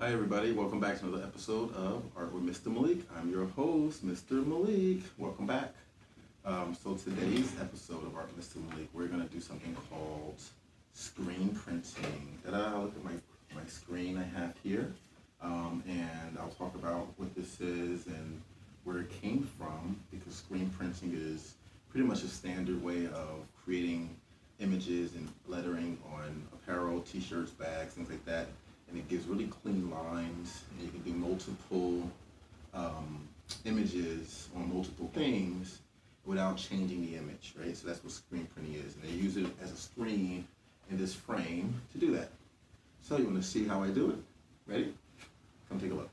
Hi everybody, welcome back to another episode of Art with Mr. Malik. I'm your host, Mr. Malik. Welcome back. So today's episode of Art with Mr. Malik, we're gonna do something called screen printing. Ta-da, look at my screen I have here. And I'll talk about what this is and where it came from, because screen printing is pretty much a standard way of creating images and lettering on apparel, t-shirts, bags, things like that. And it gives really clean lines, and you can do multiple images on multiple things without changing the image, right? So that's what screen printing is. And they use it as a screen in this frame to do that. So you want to see how I do it? Ready? Come take a look.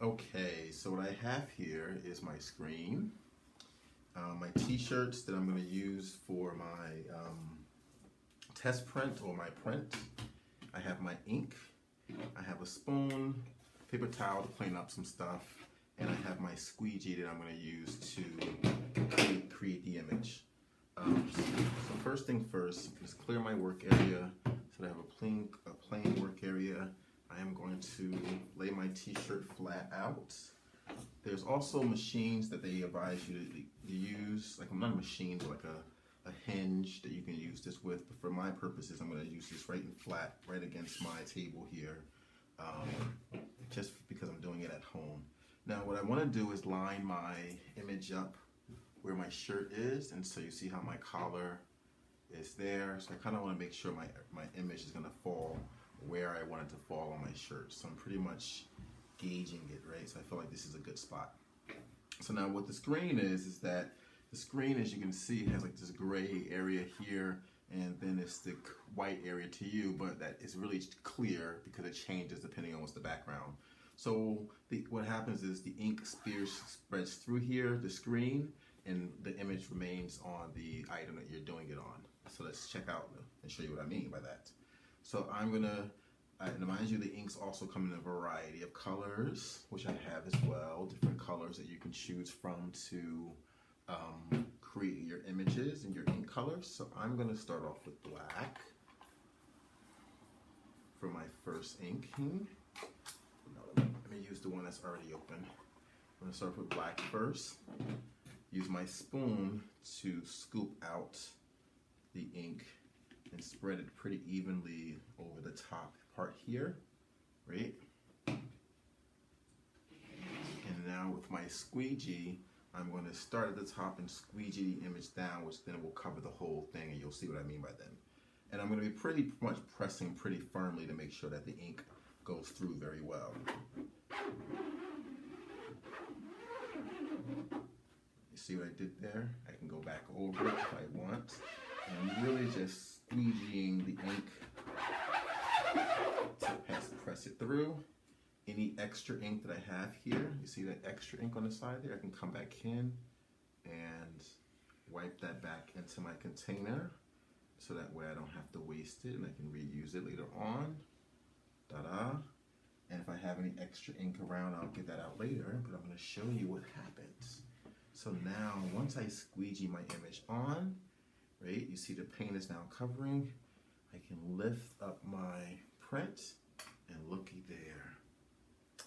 Okay, so what I have here is my screen, my t-shirts that I'm going to use for my test print or my print. I have my ink, I have a spoon, paper towel to clean up some stuff, and I have my squeegee that I'm going to use to create the image. So first thing first, is clear my work area so that I have a plain work area. I am going to lay my t-shirt flat out. There's also machines that they advise you to use, like not a machine, but like a hinge that you can use this with. But for my purposes, I'm going to use this right in flat, right against my table here, just because I'm doing it at home. Now what I want to do is line my image up where my shirt is, and so you see how my collar is there. So I kind of want to make sure my image is going to fall where I want it to fall on my shirt. So I'm pretty much gauging it, right? So I feel like this is a good spot. So now what the screen is that the screen, as you can see, has like this gray area here, and then it's the white area to you, but that is really clear because it changes depending on what's the background. So what happens is the ink spreads through here, the screen, and the image remains on the item that you're doing it on. So let's check out and show you what I mean by that. So I'm gonna, mind you, the inks also come in a variety of colors, which I have as well, different colors that you can choose from to create your images and your ink colors. So I'm gonna start off with black for my first inking. Let me use the one that's already open. I'm gonna start with black first. Use my spoon to scoop out the ink and spread it pretty evenly over the top part here, right? And now with my squeegee, I'm going to start at the top and squeegee the image down, which then will cover the whole thing, and you'll see what I mean by then. And I'm going to be pretty much pressing pretty firmly to make sure that the ink goes through very well. You see what I did there? I can go back over it if I want. And I'm really just squeegeeing the ink to press it through. Any extra ink that I have here, you see that extra ink on the side there, I can come back in and wipe that back into my container so that way I don't have to waste it and I can reuse it later on. Ta-da. And if I have any extra ink around, I'll get that out later, but I'm going to show you what happens. So now, once I squeegee my image on, right, you see the paint is now covering, I can lift up my print and looky there.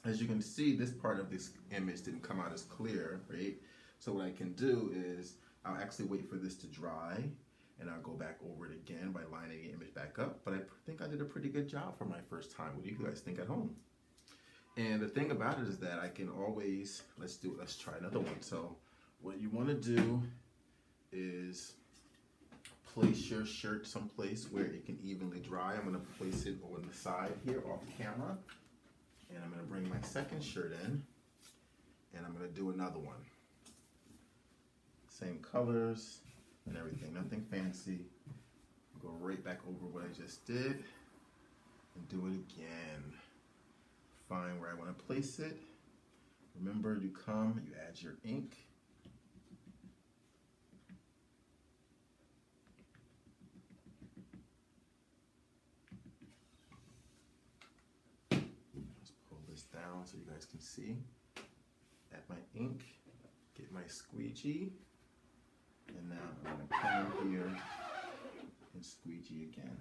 As you can see, this part of this image didn't come out as clear, right? So what I can do is I'll actually wait for this to dry and I'll go back over it again by lining the image back up. But I think I did a pretty good job for my first time. What do you guys think at home? And the thing about it is that I can always, let's try another one. So what you want to do is place your shirt someplace where it can evenly dry. I'm going to place it on the side here off camera. And I'm going to bring my second shirt in. And I'm going to do another one. Same colors and everything. Nothing fancy. Go right back over what I just did. and do it again. Find where I want to place it. Remember, you add your ink. Let's pull this down so you guys can see. Add my ink, get my squeegee, and now I'm going to come in here and squeegee again.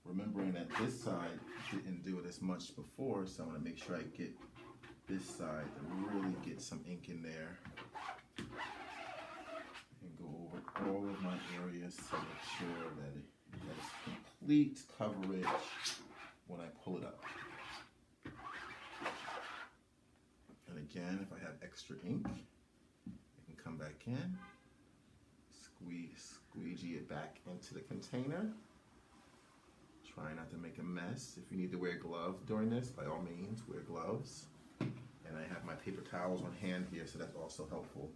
Remembering that this side didn't do it as much before, so I'm going to make sure I get this side to really get some ink in there and go over all of my areas to make sure that it has complete coverage when I pull it up. And again, if I have extra ink, I can come back in, squeegee it back into the container. Try not to make a mess. If you need to wear gloves during this, by all means, wear gloves. And I have my paper towels on hand here, so that's also helpful.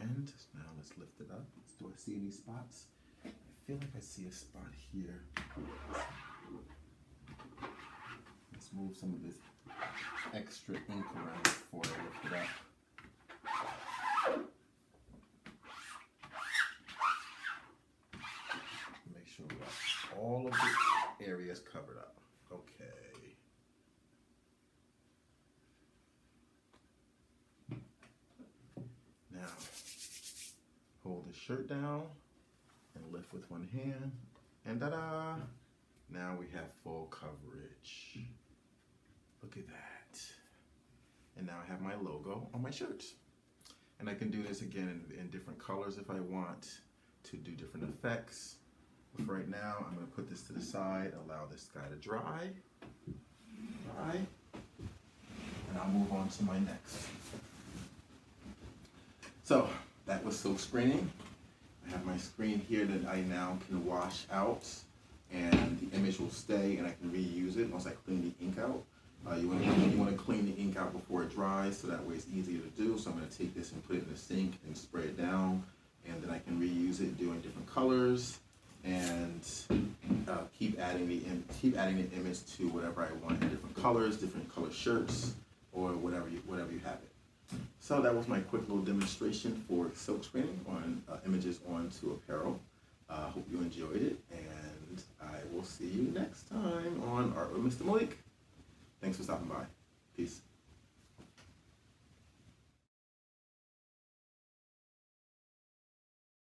And now let's lift it up. Do I see any spots? I feel like I see a spot here. Let's move some of this extra ink around before I lift it up. Make sure we got all of the areas covered up. Okay. Now, hold the shirt down and lift with one hand, and ta-da! Now we have full coverage. Look at that. And now I have my logo on my shirt. And I can do this again in different colors if I want to do different effects. But for right now, I'm going to put this to the side, allow this guy to dry. And I'll move on to my next. So that was silk screening. I have my screen here that I now can wash out, and the image will stay and I can reuse it once I clean the ink out. You want to clean the ink out before it dries, so that way it's easier to do. So I'm going to take this and put it in the sink and spray it down, and then I can reuse it doing different colors, and keep adding the image to whatever I want in different colors, different color shirts, or whatever you have it. So that was my quick little demonstration for silk screening on images onto apparel. Hope you enjoyed it, and I will see you next time on Art with Mr. Malik. Thanks for stopping by. Peace.